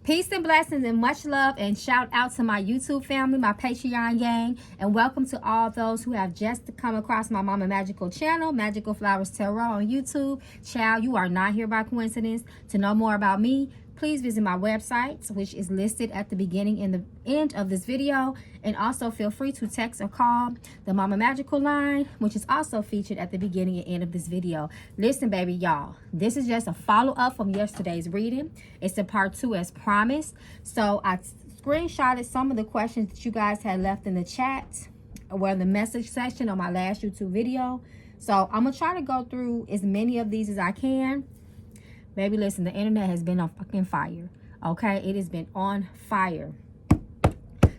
Peace and blessings and much love, and shout out to my YouTube family, my Patreon gang, and welcome to all those who have just come across my Mama Magical channel, Magical Flowers Tarot on YouTube. Child, you are not here by coincidence. To know more about me, please visit my website, which is listed at the beginning and the end of this video. And also feel free to text or call the Mama Magical line, which is also featured at the beginning and end of this video. Listen, baby, y'all, this is just a follow-up from yesterday's reading. It's a part 2 as promised. So I screenshotted some of the questions that you guys had left in the chat or in the message section on my last YouTube video. So I'm going to try to go through as many of these as I can. Baby, listen, the internet has been on fucking fire. Okay? It has been on fire.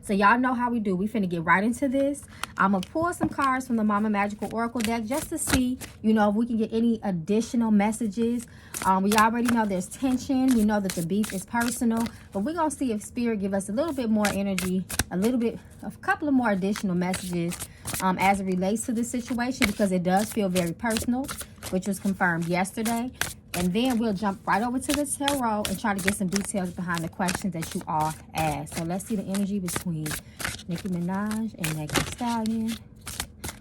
So y'all know how we do. We finna get right into this. I'm going to pull some cards from the Mama Magical Oracle deck just to see, you know, if we can get any additional messages. We already know there's tension. We know that the beef is personal. But we're going to see if Spirit give us a little bit more energy, a couple of more additional messages as it relates to this situation, because it does feel very personal, which was confirmed yesterday. And then we'll jump right over to the tarot and try to get some details behind the questions that you all asked. So let's see the energy between Nicki Minaj and Megan Thee Stallion.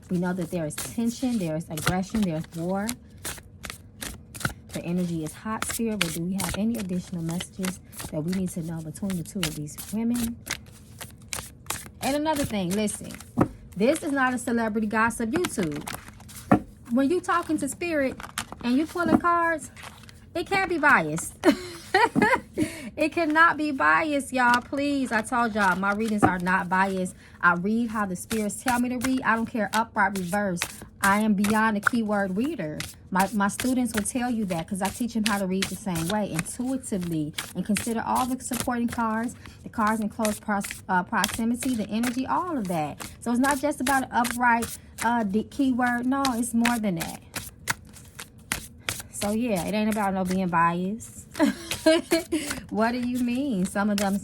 We know that there is tension, there is aggression, there's war. The energy is hot, Spirit, but do we have any additional messages that we need to know between the two of these women? And another thing, listen, this is not a celebrity gossip YouTube. When you talking to Spirit and you pulling cards, it can't be biased. It cannot be biased, y'all. Please, I told y'all, my readings are not biased. I read how the spirits tell me to read. I don't care upright, reverse. I am beyond a keyword reader. My students will tell you that, because I teach them how to read the same way, intuitively, and consider all the supporting cards, the cards in close proximity, the energy, all of that. So it's not just about an upright the keyword. No, it's more than that. So yeah, it ain't about no being biased. What do you mean? Some of them,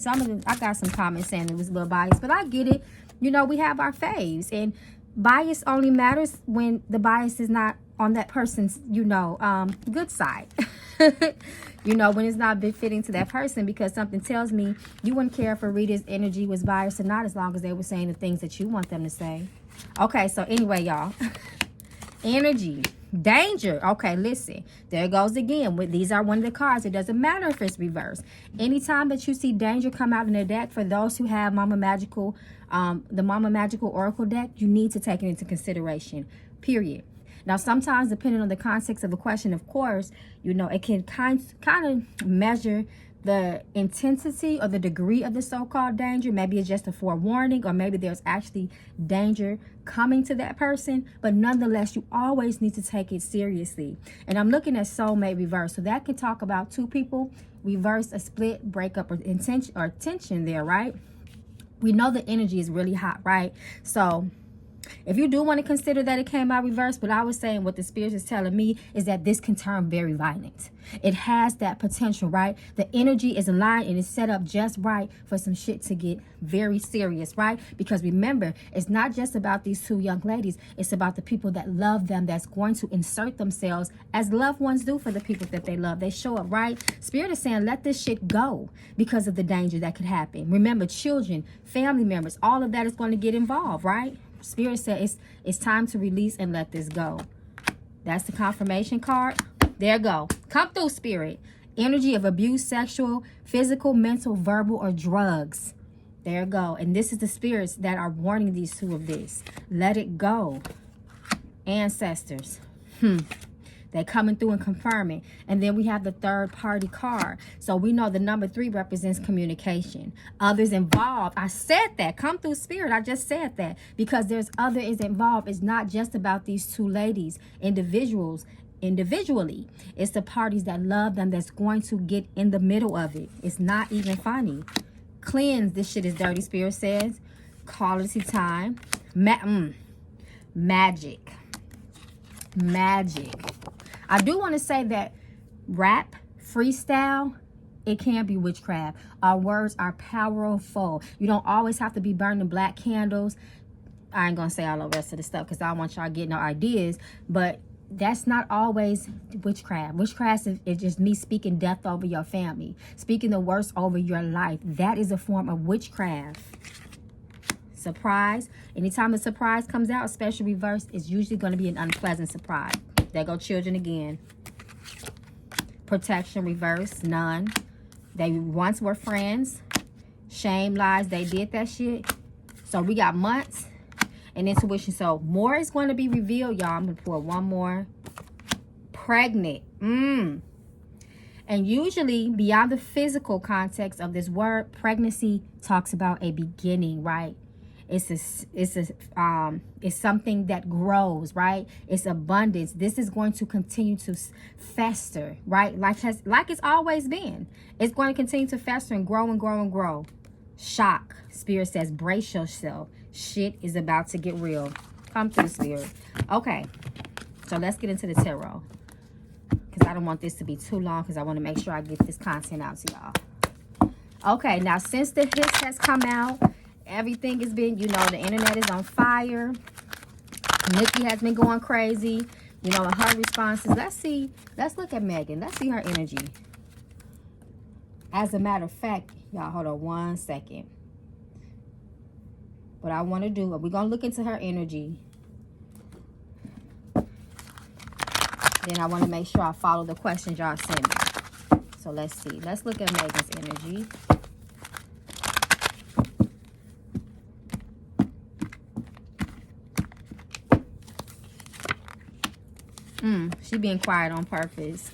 I got some comments saying it was a little biased, but I get it. You know, we have our faves, and bias only matters when the bias is not on that person's, you know, good side. You know, when it's not befitting to that person, because something tells me you wouldn't care if a reader's energy was biased or not, as long as they were saying the things that you want them to say. Okay, so anyway, y'all. Energy. Danger. Okay, listen. There it goes again. These are one of the cards. It doesn't matter if it's reversed. Anytime that you see danger come out in the deck, for those who have Mama Magical, the Mama Magical Oracle deck, you need to take it into consideration. Period. Now, sometimes, depending on the context of the question, of course, you know, it can kind of measure the intensity or the degree of the so-called danger. Maybe it's just a forewarning, or maybe there's actually danger coming to that person. But nonetheless, you always need to take it seriously. And I'm looking at soulmate reverse. So that can talk about two people, reverse, a split, breakup, or intention or tension there, right? We know the energy is really hot, right? So if you do want to consider that it came out reversed, but I was saying what the Spirit is telling me is that this can turn very violent. It has that potential, right? The energy is aligned and it's set up just right for some shit to get very serious, right? Because remember, it's not just about these two young ladies. It's about the people that love them, that's going to insert themselves as loved ones do for the people that they love. They show up, right? Spirit is saying, let this shit go because of the danger that could happen. Remember, children, family members, all of that is going to get involved, right? Spirit said it's time to release and let this go. That's the confirmation card. There you go. Come through, Spirit. Energy of abuse, sexual, physical, mental, verbal, or drugs. There you go. And this is the spirits that are warning these two of this. Let it go. Ancestors. They're coming through and confirming. And then we have the third party card. So we know the number 3 represents communication. Others involved. I said that. Come through, Spirit. I just said that. Because there's others involved. It's not just about these two ladies, individually. It's the parties that love them that's going to get in the middle of it. It's not even funny. Cleanse. This shit is dirty, Spirit says. Quality time. Magic. I do want to say that rap, freestyle, it can be witchcraft. Our words are powerful. You don't always have to be burning black candles. I ain't going to say all the rest of the stuff because I don't want y'all getting no ideas. But that's not always witchcraft. Witchcraft is just me speaking death over your family, speaking the worst over your life. That is a form of witchcraft. Surprise. Anytime a surprise comes out, especially reversed, it's usually going to be an unpleasant surprise. There go children again. Protection reverse, none. They once were friends. Shame, lies, they did that shit. So we got months and intuition. So more is going to be revealed, y'all. I'm going to pour one more. Pregnant. And usually beyond the physical context of this word, pregnancy talks about a beginning, right? It's something that grows, right? It's abundance. This is going to continue to fester, right? Like it's always been. It's going to continue to fester and grow and grow and grow. Shock. Spirit says, brace yourself. Shit is about to get real. Come through, Spirit. Okay. So let's get into the tarot. Because I don't want this to be too long, because I want to make sure I get this content out to y'all. Okay. Now, since the hiss has come out, everything has been, you know, the internet is on fire. Nicki has been going crazy. You know, her responses. Let's look at Megan. Let's see her energy. As a matter of fact, y'all, hold on one second. What I want to do, we're going to look into her energy. Then I want to make sure I follow the questions y'all send me. So let's see. Let's look at Megan's energy. She being quiet on purpose.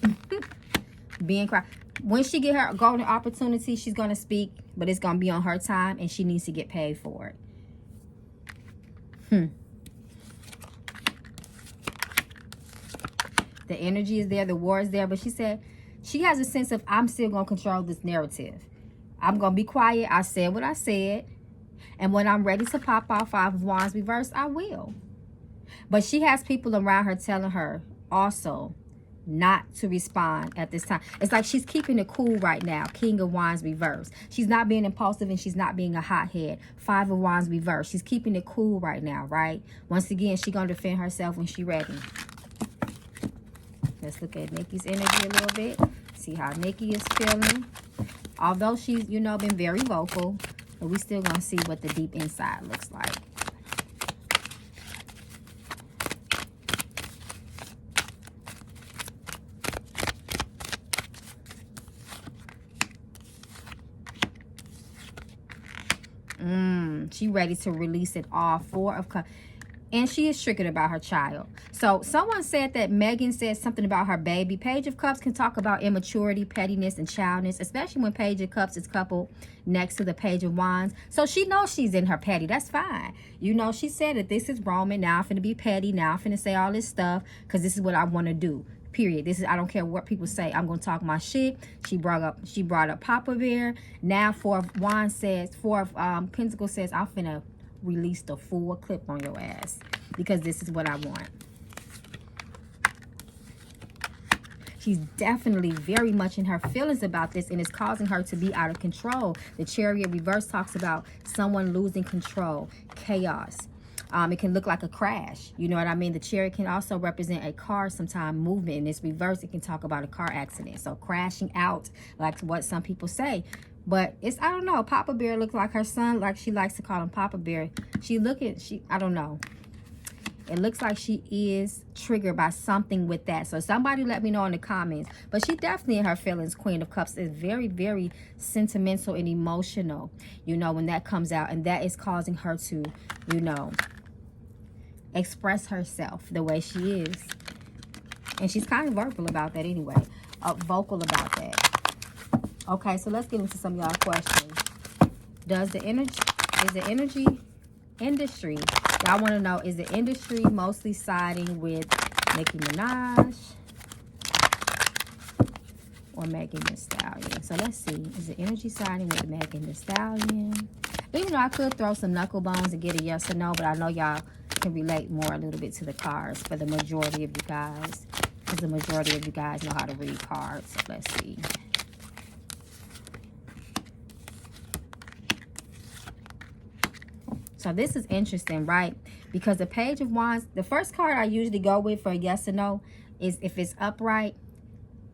Being quiet. When she get her golden opportunity, she's going to speak, but it's going to be on her time, and she needs to get paid for it. The energy is there, the war is there, but she said she has a sense of, I'm still going to control this narrative. I'm going to be quiet. I said what I said, and when I'm ready to pop off 5 of Wands reversed, I will. But she has people around her telling her also not to respond at this time. It's like she's keeping it cool right now. King of Wands reversed. She's not being impulsive, and she's not being a hothead. 5 of Wands reversed. She's keeping it cool right now, right? Once again, she's going to defend herself when she's ready. Let's look at Nicki's energy a little bit. See how Nicki is feeling. Although she's, you know, been very vocal, but we still going to see what the deep inside looks like. She ready to release it all. 4 of Cups. And she is triggered about her child. So someone said that Megan said something about her baby. Page of Cups can talk about immaturity, pettiness, and childness, especially when Page of Cups is coupled next to the Page of Wands. So she knows she's in her petty. That's fine. You know, she said that this is Roman. Now I'm finna be petty. Now I'm finna say all this stuff because this is what I want to do. Period. This is, I don't care what people say. I'm gonna talk my shit. She brought up Papa Bear. Now 4 of Wands says, 4 of Pentacles says, I'm finna release the full clip on your ass because this is what I want. She's definitely very much in her feelings about this, and it's causing her to be out of control. The Chariot reverse talks about someone losing control, chaos. It can look like a crash. You know what I mean? The Chariot can also represent a car, sometime movement. In this reverse, it can talk about a car accident. So crashing out, like what some people say. But it's, I don't know. Papa Bear looks like her son, like she likes to call him Papa Bear. I don't know. It looks like she is triggered by something with that. So somebody let me know in the comments. But she definitely in her feelings. Queen of Cups is very, very sentimental and emotional, you know, when that comes out. And that is causing her to, you know, express herself the way she is. And she's kind of vocal about that anyway. Vocal about that. Okay, so let's get into some of y'all questions. Is the energy industry, y'all want to know, is the industry mostly siding with Nicki Minaj or Megan Thee Stallion? So let's see. Is the energy siding with Megan Thee Stallion? Even though I could throw some knuckle bones and get a yes or no, but I know y'all can relate more a little bit to the cards for the majority of you guys. Because the majority of you guys know how to read cards. So let's see. So this is interesting, right? Because the Page of Wands, the first card I usually go with for yes or no is if it's upright,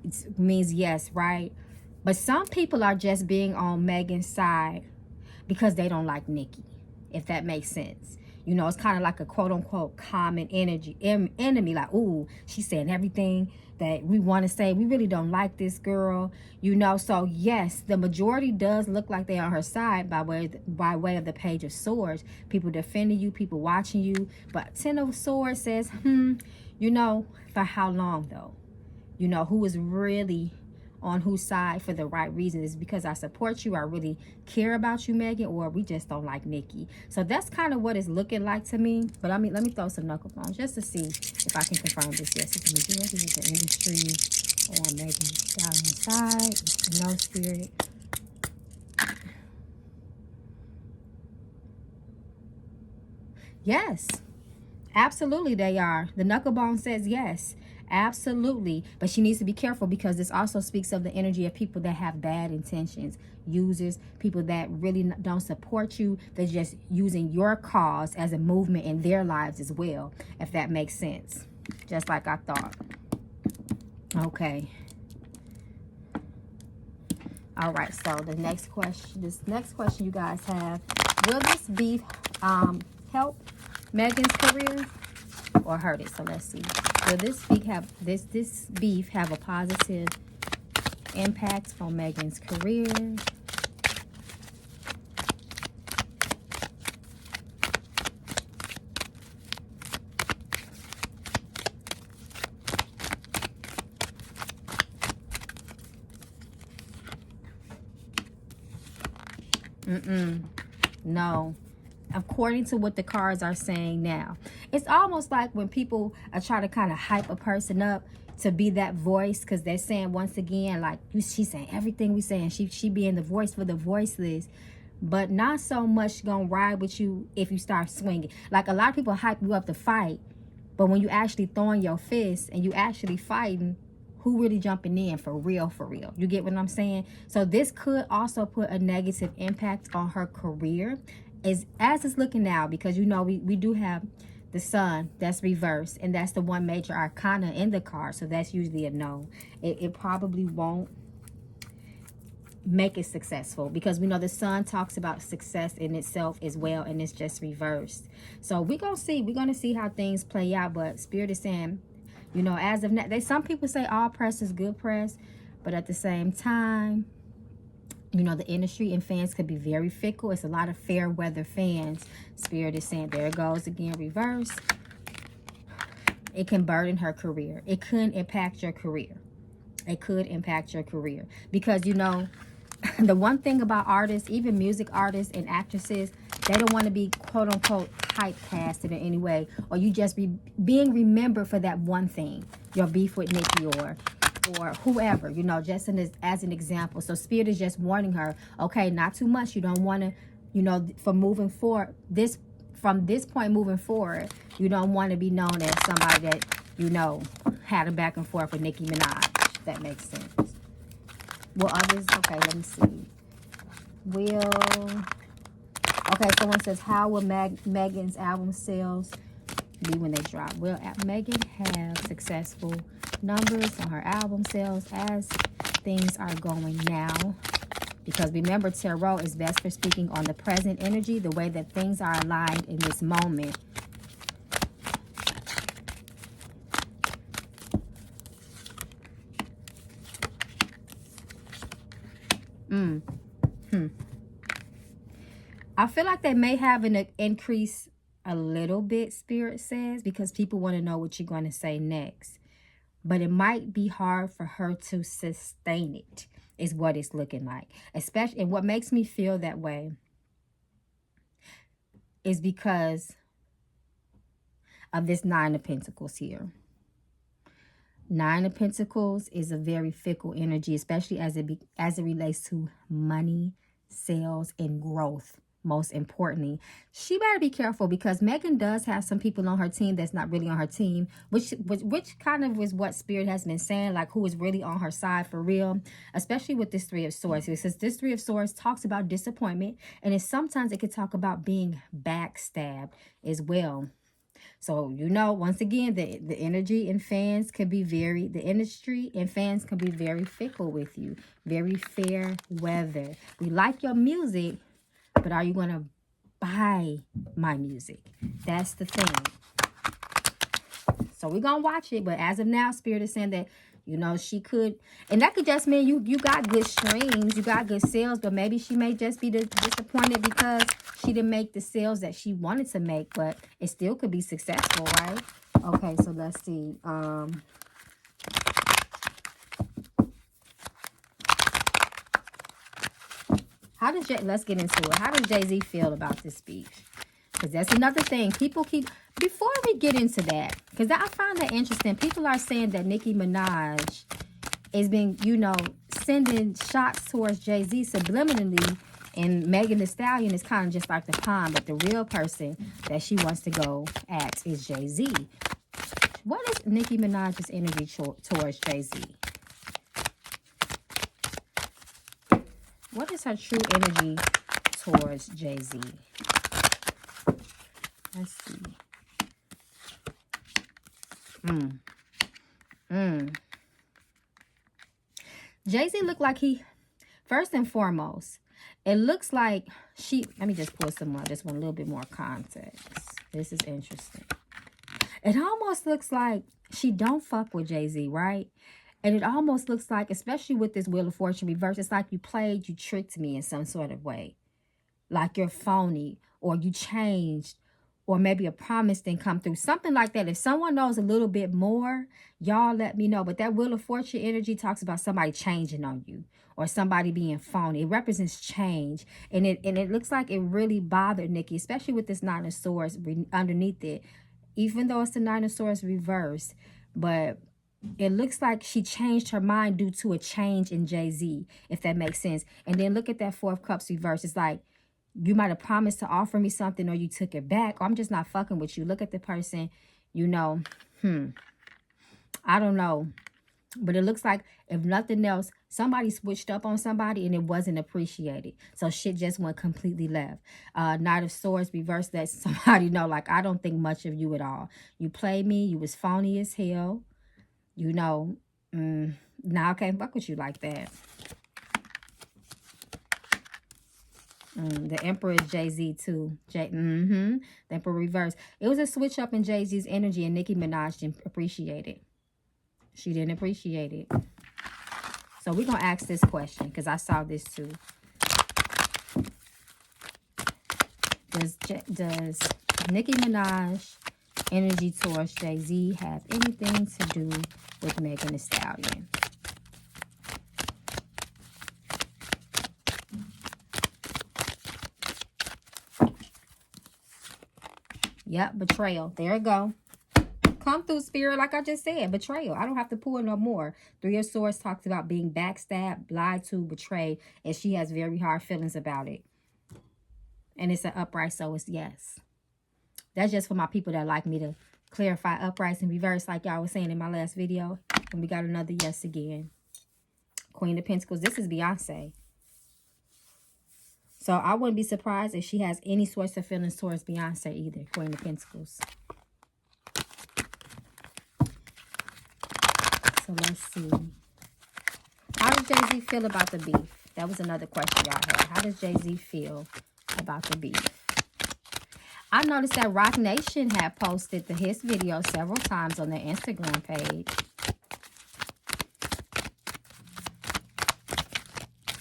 it means yes, right? But some people are just being on Megan's side because they don't like Nicki, if that makes sense. You know, it's kind of like a quote-unquote common enemy. Like, ooh, she's saying everything that we want to say. We really don't like this girl. You know, so yes, the majority does look like they're on her side by way of the Page of Swords. People defending you, people watching you. But Ten of Swords says, you know, for how long though? You know, who is really on whose side for the right reason? Is because I support you, I really care about you, Megan, or we just don't like Nicki. So that's kind of what it's looking like to me. But I mean, let me throw some knuckle bones just to see if I can confirm this. Yes, it's the majority of the industry on Megan's side. No, Spirit. Yes, absolutely they are. The knuckle bone says yes. Absolutely. But she needs to be careful because this also speaks of the energy of people that have bad intentions, users, people that really don't support you. They're just using your cause as a movement in their lives as well, if that makes sense. Just like I thought. Okay. All right. So the next question, you guys have, will this beef help Megan's career or hurt it? So let's see. Will this beef have a positive impact on Megan's career? No. According to what the cards are saying now. It's almost like when people are trying to kind of hype a person up to be that voice, because they're saying once again, like, she's saying everything we saying. She being the voice for the voiceless, but not so much gonna ride with you if you start swinging. Like, a lot of people hype you up to fight, but when you actually throwing your fist and you actually fighting, who really jumping in for real, for real? You get what I'm saying? So this could also put a negative impact on her career as it's looking now, because you know we do have the sun that's reversed, and that's the one major arcana in the card, so that's usually a no. It probably won't make it successful, because we know the sun talks about success in itself as well, and it's just reversed. So we're gonna see how things play out. But Spirit is saying, you know, as of now, some people say all press is good press, but at the same time, you know, the industry and fans could be very fickle. It's a lot of fair weather fans. Spirit is saying, there it goes again, reverse. It can burden her career. It could impact your career. It could impact your career. Because, you know, the one thing about artists, even music artists and actresses, they don't want to be quote unquote typecasted in any way, or you just be being remembered for that one thing, your beef with Nicki or whoever, you know, just as an example. So Spirit is just warning her, okay, not too much. You don't want to, you know, for moving forward, from this point moving forward, you don't want to be known as somebody that, you know, had a back and forth with Nicki Minaj. If that makes sense. Will others, okay, let me see. Okay, someone says, how will Megan's album sales be when they drop? Will Megan have successful numbers on her album sales as things are going now? Because remember, tarot is best for speaking on the present energy, the way that things are aligned in this moment. I feel like they may have an increase a little bit, Spirit says, because people want to know what you're going to say next. But it might be hard for her to sustain it, is what it's looking like. Especially, and what makes me feel that way is because of this Nine of Pentacles here. Nine of Pentacles is a very fickle energy, especially as it relates to money, sales, and growth. Most importantly, she better be careful, because Megan does have some people on her team that's not really on her team, which kind of is what Spirit has been saying, like who is really on her side for real, especially with this Three of Swords. Because this Three of Swords talks about disappointment, and sometimes it could talk about being backstabbed as well. So, you know, once again, the energy and fans could be the industry and fans can be very fickle with you. Very fair weather. We like your music, but are you going to buy my music? That's the thing. So we're going to watch it. But as of now, Spirit is saying that, you know, she could. And that could just mean you got good streams. You got good sales. But maybe she may just be disappointed because she didn't make the sales that she wanted to make. But it still could be successful, right? Okay, so let's see. Let's get into it. How does Jay-Z feel about this speech? Because that's another thing. People keep, before we get into that, because I find that interesting. People are saying that Nicki Minaj is being, you know, sending shots towards Jay-Z subliminally. And Megan Thee Stallion is kind of just like the pawn. But the real person that she wants to go at is Jay-Z. What is Nicki Minaj's energy towards Jay-Z? What is her true energy towards Jay-Z? Let's see. Jay-Z looked like he, first and foremost, it looks like let me just pull some more, just one little bit more context. This is interesting. It almost looks like she don't fuck with Jay-Z, right? And it almost looks like, especially with this Wheel of Fortune reverse, it's like you tricked me in some sort of way. Like you're phony, or you changed, or maybe a promise didn't come through. Something like that. If someone knows a little bit more, y'all let me know. But that Wheel of Fortune energy talks about somebody changing on you, or somebody being phony. It represents change. And it looks like it really bothered Nicki, especially with this Nine of Swords underneath it. Even though it's the Nine of Swords reversed. But it looks like she changed her mind due to a change in Jay-Z, if that makes sense. And then look at that Four of Cups reverse. It's like, you might have promised to offer me something, or you took it back. Or I'm just not fucking with you. Look at the person, you know. I don't know. But it looks like, if nothing else, somebody switched up on somebody and it wasn't appreciated. So shit just went completely left. Knight of Swords reversed, that somebody know, like, I don't think much of you at all. You played me. You was phony as hell. You know, now I can't fuck with you like that. The Emperor is Jay-Z too. The Emperor reverse. It was a switch up in Jay-Z's energy, and Nicki Minaj didn't appreciate it. She didn't appreciate it. So we're going to ask this question, because I saw this too. Does Nicki Minaj energy towards Jay-Z have anything to do with Megan Thee Stallion? Yep, betrayal. There it go. Come through, Spirit, like I just said. Betrayal. I don't have to pull no more. Three of Swords talks about being backstabbed, lied to, betrayed. And she has very hard feelings about it. And it's an upright, so it's yes. That's just for my people that like me to clarify uprights and reverse, like y'all was saying in my last video. And we got another yes again. Queen of Pentacles. This is Beyonce. So I wouldn't be surprised if she has any sorts of feelings towards Beyonce either. Queen of Pentacles. So let's see. How does Jay-Z feel about the beef? That was another question y'all had. How does Jay-Z feel about the beef? I noticed that Rock Nation had posted his video several times on their Instagram page.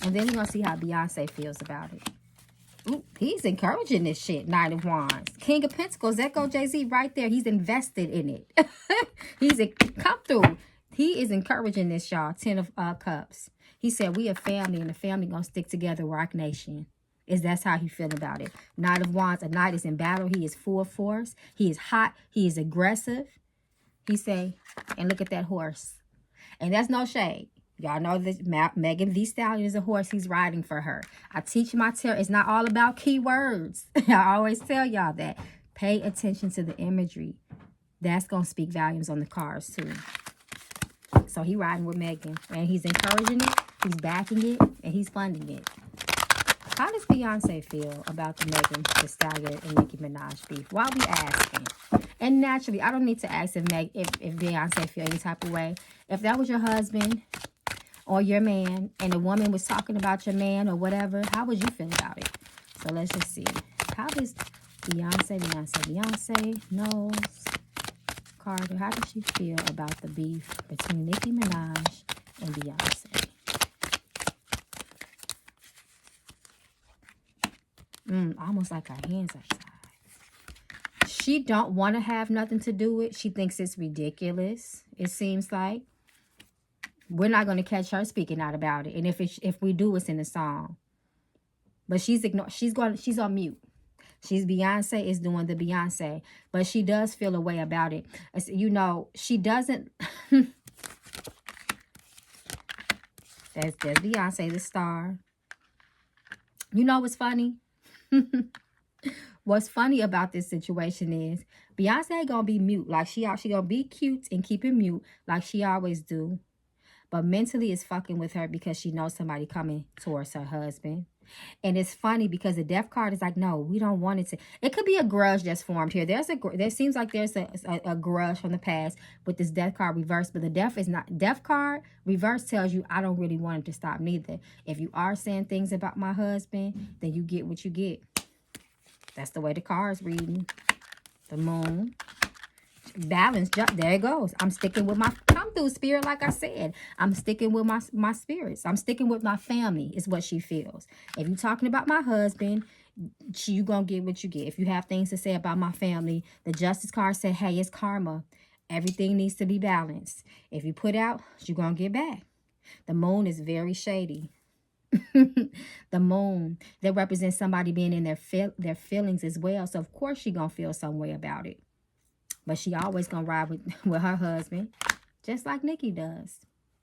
And then we're going to see how Beyonce feels about it. Ooh, he's encouraging this shit. Knight of Wands. King of Pentacles. That go Jay-Z right there. He's invested in it. Come through. He is encouraging this, y'all. 10 of Cups. He said, we a family, and the family going to stick together. Rock Nation. That's how he feel about it. Knight of Wands. A knight is in battle. He is full force. He is hot. He is aggressive. He say, and look at that horse. And that's no shade. Y'all know this. Megan Thee Stallion is a horse. He's riding for her. I teach my tarot. It's not all about keywords. I always tell y'all that. Pay attention to the imagery. That's going to speak volumes on the cards too. So he riding with Megan. And he's encouraging it. He's backing it. And he's funding it. How does Beyonce feel about the Megan Thee Stallion and Nicki Minaj beef? Why are we asking? And naturally, I don't need to ask if Beyonce feel any type of way. If that was your husband or your man and a woman was talking about your man or whatever, how would you feel about it? So let's just see. How does Beyonce knows Carter, how does she feel about the beef between Nicki Minaj and Beyonce? Almost like her hands are tied. She don't want to have nothing to do with it. She thinks it's ridiculous. It seems like we're not going to catch her speaking out about it. And if we do, it's in the song. But she's on mute. Beyonce is doing the Beyonce, but she does feel a way about it. You know, she doesn't. That's Beyonce, the star. You know what's funny? What's funny about this situation is Beyonce gonna be mute, like she gonna be cute and keep it mute like she always do, but mentally it's fucking with her because she knows somebody coming towards her husband. And it's funny because the death card is like, no, we don't want it to. It could be a grudge that's formed here. There seems like there's a grudge from the past with this death card reverse, but the death card reverse tells you I don't really want it to stop neither. If you are saying things about my husband, then you get what you get. That's the way the card's reading. The moon. Balance, there it goes. I'm sticking with my come through spirit, like I said. I'm sticking with my spirits. I'm sticking with my family, is what she feels. If you're talking about my husband, you gonna get what you get. If you have things to say about my family, the justice card said, hey, it's karma. Everything needs to be balanced. If you put out, you're gonna get back. The moon is very shady. The moon, that represents somebody being in their feelings as well. So of course she gonna feel some way about it. But she always gonna ride with her husband, just like Nicki does.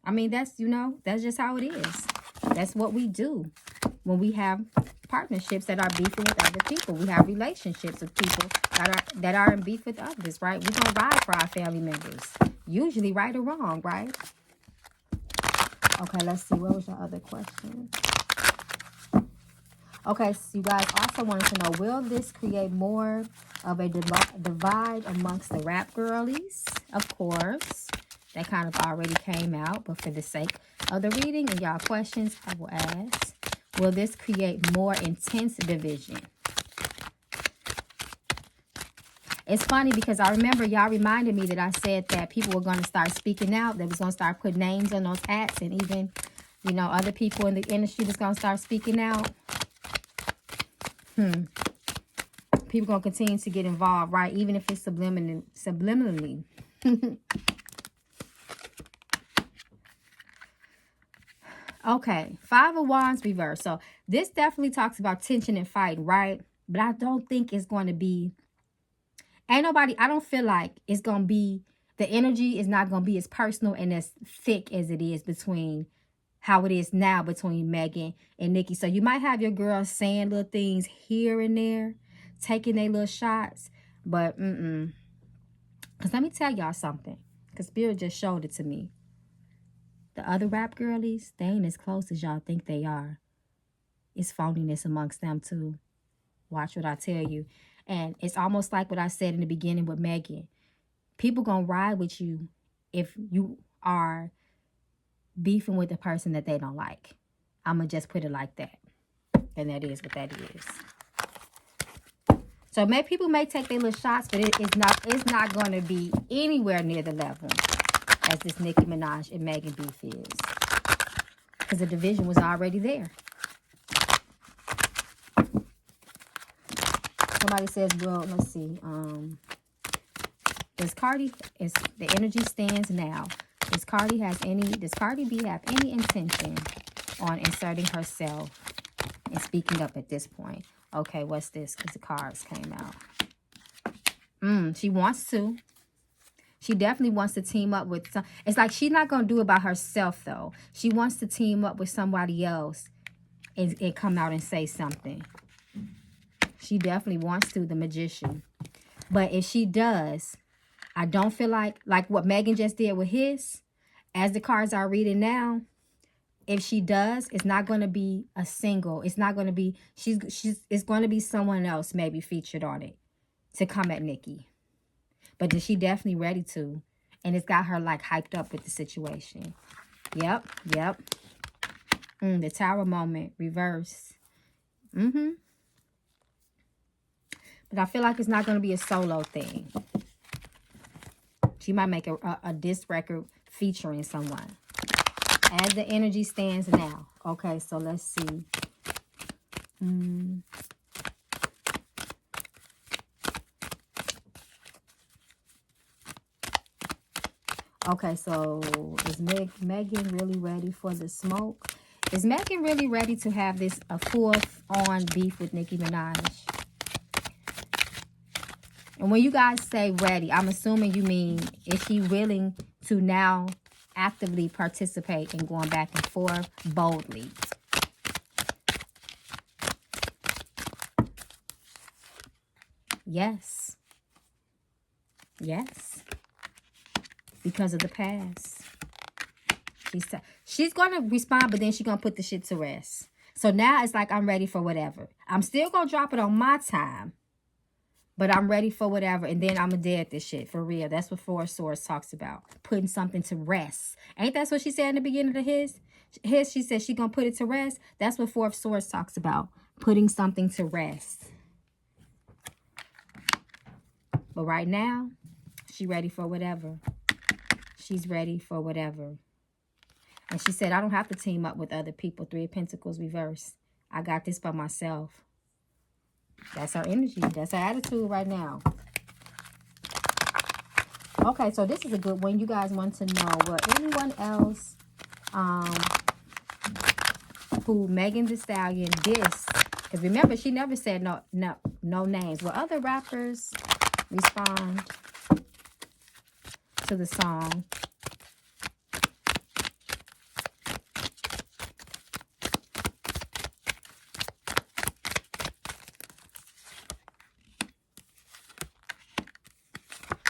I mean, that's just how it is. That's what we do when we have partnerships that are beefing with other people. We have relationships with people that are in beef with others, right? We're gonna ride for our family members, usually right or wrong, right? Okay, let's see. What was your other question? Okay, so you guys also wanted to know, will this create more of a divide amongst the rap girlies? Of course. That kind of already came out, but for the sake of the reading and y'all questions, I will ask, will this create more intense division? It's funny because I remember y'all reminded me that I said that people were going to start speaking out. They was going to start putting names on those hats, and even, other people in the industry was going to start speaking out. People going to continue to get involved, right? Even if it's subliminally. Okay, 5 of Wands reverse. So this definitely talks about tension and fight, right? But I don't think it's going to be, I don't feel like it's going to be, the energy is not going to be as personal and as thick as it is between, how it is now between Megan and Nicki. So you might have your girls saying little things here and there, taking their little shots, but because let me tell y'all something, because Spirit just showed it to me. The other rap girlies, they ain't as close as y'all think they are. It's phoniness amongst them too. Watch what I tell you. And it's almost like what I said in the beginning with Megan. People gonna ride with you if you are beefing with the person that they don't like. I'm gonna just put it like that. And that is what that is. So people may take their little shots, but it's not gonna be anywhere near the level as this Nicki Minaj and Megan beef is. Because the division was already there. Somebody says, well, let's see. Does the energy stands now? Does Cardi B have any intention on inserting herself and speaking up at this point? Okay, what's this? Because the cards came out. She wants to. She definitely wants to team up with some. It's like she's not going to do it by herself, though. She wants to team up with somebody else and come out and say something. She definitely wants to, the magician. But if she does, I don't feel like what Megan just did with his, as the cards are reading now, if she does, it's not going to be a single. It's not going to be, it's going to be someone else maybe featured on it to come at Nicki. But she definitely ready to. And it's got her like hyped up with the situation. Yep. The Tower moment, reverse. But I feel like it's not going to be a solo thing. She might make a disc record featuring someone. As the energy stands now. Okay, so let's see. Okay, so is Megan really ready for the smoke? Is Megan really ready to have this a full-on beef with Nicki Minaj? And when you guys say ready, I'm assuming you mean, is she willing to now actively participate in going back and forth boldly? Yes. Because of the past. She's going to respond, but then she's going to put the shit to rest. So now it's like, I'm ready for whatever. I'm still going to drop it on my time. But I'm ready for whatever. And then I'm going to dead this shit. For real. That's what Four of Swords talks about. Putting something to rest. Ain't that what she said in the beginning of his? She said she going to put it to rest. That's what Four of Swords talks about. Putting something to rest. But right now, she ready for whatever. She's ready for whatever. And she said, I don't have to team up with other people. Three of Pentacles reverse. I got this by myself. That's her energy. That's her attitude right now. Okay, so this is a good one. You guys want to know, will anyone else who Megan Thee Stallion dissed? Because remember, she never said no names. Will other rappers respond to the song?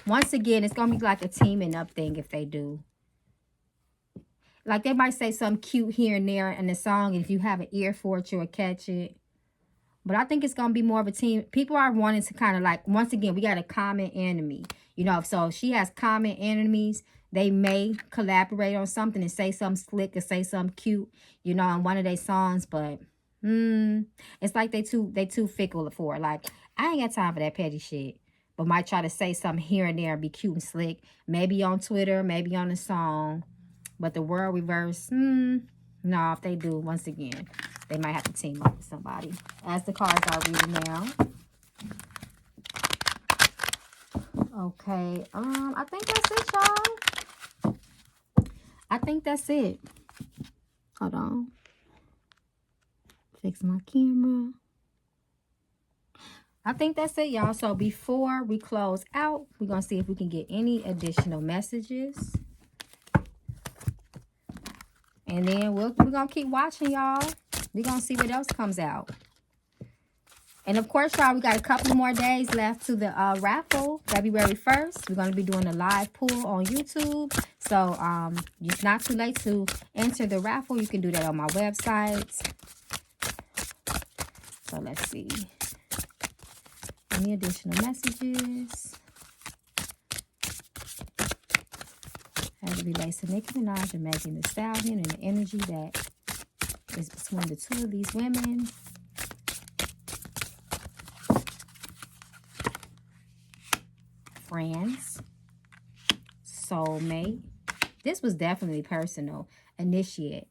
Once again, it's going to be like a teaming up thing if they do. Like they might say something cute here and there in the song. And if you have an ear for it, you'll catch it. But I think it's going to be more of a team. People are wanting to kind of like, once again, we got a common enemy. You know, so if she has common enemies, they may collaborate on something and say something slick or say something cute, you know, in one of their songs. But it's like they too fickle for it. Like, I ain't got time for that petty shit. But might try to say something here and there and be cute and slick. Maybe on Twitter, maybe on a song. But the world reverse, no, if they do, once again, they might have to team up with somebody. As the cards are reading now. Okay, I think that's it, y'all. I think that's it. Hold on. Fix my camera. I think that's it, y'all. So before we close out, we're going to see if we can get any additional messages. And then we're going to keep watching, y'all. We're going to see what else comes out. And of course, y'all, we got a couple more days left to the raffle, February 1st. We're going to be doing a live pool on YouTube. So it's not too late to enter the raffle. You can do that on my website. So let's see. Any additional messages as it relates to Nicki Minaj and Megan Thee Stallion and the energy that is between the two of these women. Friends. Soulmate. This was definitely personal. Initiate.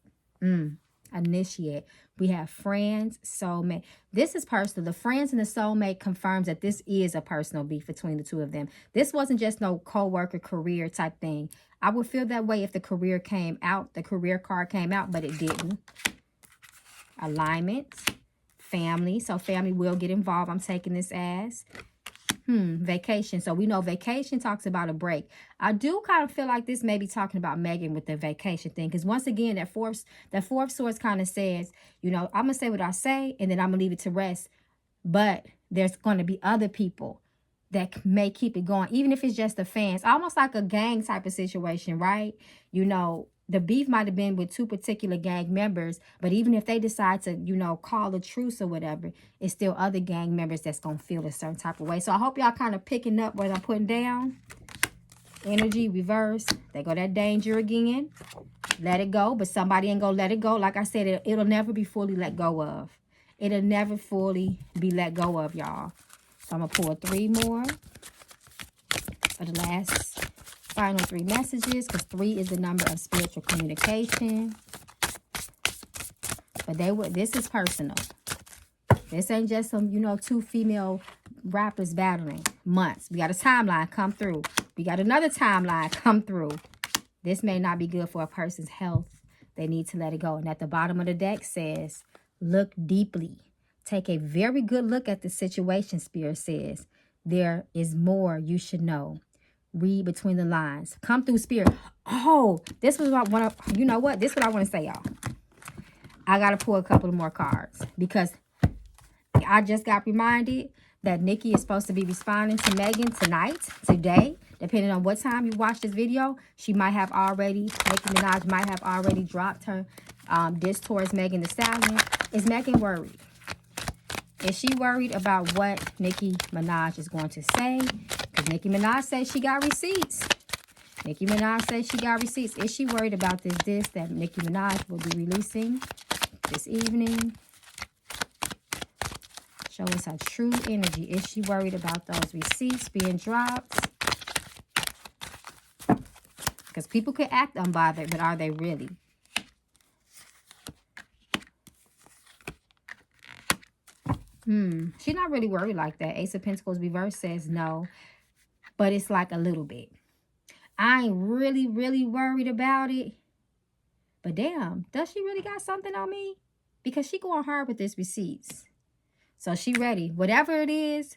Initiate. We have friends, soulmate. This is personal. The friends and the soulmate confirms that this is a personal beef between the two of them. This wasn't just no co-worker career type thing. I would feel that way if the career came out, the career card came out, but it didn't. Alignment, family. So family will get involved. I'm taking this as vacation. So we know vacation talks about a break. I do kind of feel like this may be talking about Megan with the vacation thing. Because once again, that fourth source kind of says, you know, I'm going to say what I say and then I'm going to leave it to rest. But there's going to be other people that may keep it going, even if it's just the fans. Almost like a gang type of situation, right? You know, The beef might have been with two particular gang members, but even if they decide to, you know, call a truce or whatever, it's still other gang members that's going to feel a certain type of way. So I hope y'all kind of picking up what I'm putting down. Energy, reverse. There go that danger again. Let it go, but somebody ain't going to let it go. Like I said, it'll never be fully let go of. It'll never fully be let go of, y'all. So I'm going to pull 3 more for the last final 3 messages, because 3 is the number of spiritual communication. But this is personal. This ain't just some, you know, 2 female rappers battling. Months. We got a timeline come through. We got another timeline come through. This may not be good for a person's health. They need to let it go. And at the bottom of the deck says, look deeply. Take a very good look at the situation, Spirit says. There is more you should know. Read between the lines. Come through, Spirit. Oh, this was what I want to, you know what? This is what I want to say, y'all. I got to pull a couple of more cards because I just got reminded that Nicki is supposed to be responding to Megan today. Depending on what time you watch this video, Nicki Minaj might have already dropped her diss towards Megan Thee Stallion. Is Megan worried? Is she worried about what Nicki Minaj is going to say? Because Nicki Minaj says she got receipts. Nicki Minaj says she got receipts. Is she worried about this diss that Nicki Minaj will be releasing this evening? Show us her true energy. Is she worried about those receipts being dropped? Because people could act unbothered, but are they really? She's not really worried like that. Ace of Pentacles reverse says no, but it's like a little bit. I ain't really worried about it. But damn, does she really got something on me? Because she going hard with this receipts. So she ready. Whatever it is,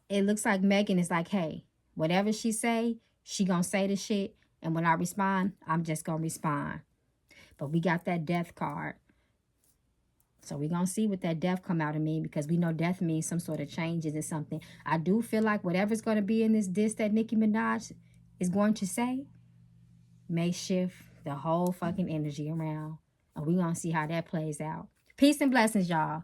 it looks like Megan is like, hey, whatever she say, she gonna say the shit. And when I respond, I'm just gonna respond. But we got that death card. So we're going to see what that death come out of me, because we know death means some sort of changes or something. I do feel like whatever's going to be in this diss that Nicki Minaj is going to say may shift the whole fucking energy around. And we're going to see how that plays out. Peace and blessings, y'all.